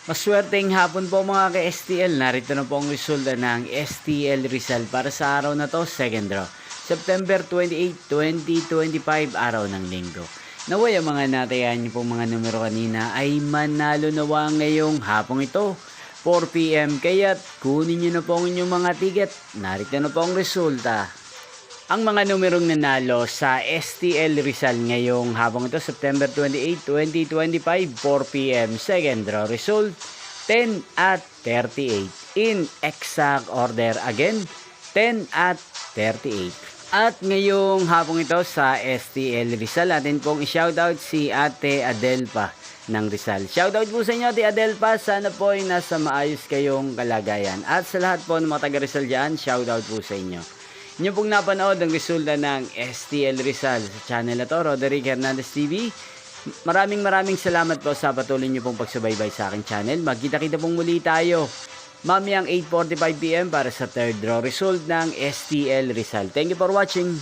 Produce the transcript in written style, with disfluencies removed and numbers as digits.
Maswerteng hapon po mga ka-STL. Narito na po ang resulta ng STL Rizal para sa araw na to, second draw. September 28, 2025, araw ng linggo. Naway ang mga natayan niyo pong mga numero kanina ay manalo nawa ngayong hapong ito, 4 PM. Kaya't kunin niyo na po ang inyong mga ticket. Narito na po ang resulta. Ang mga numerong nanalo sa STL Rizal ngayong hapong ito, September 28, 2025, 4 PM. Second draw result, 10 at 38. In exact order again, 10 at 38. At ngayong hapong ito sa STL Rizal, atin pong i-shoutout si Ate Adelpa ng Rizal. Shoutout po sa inyo, Ate Adelpa. Sana po ay nasa maayos kayong kalagayan. At sa lahat po ng mga taga Rizal dyan, shoutout po sa inyo. Inyo pong napanood ang resulta ng STL Rizal sa channel na to, Roderick Hernandez TV. Maraming salamat po sa patuloy nyo pong pagsubaybay sa aking channel. Magkita-kita pong muli tayo mamayang 8:45 PM para sa third draw result ng STL Rizal. Thank you for watching.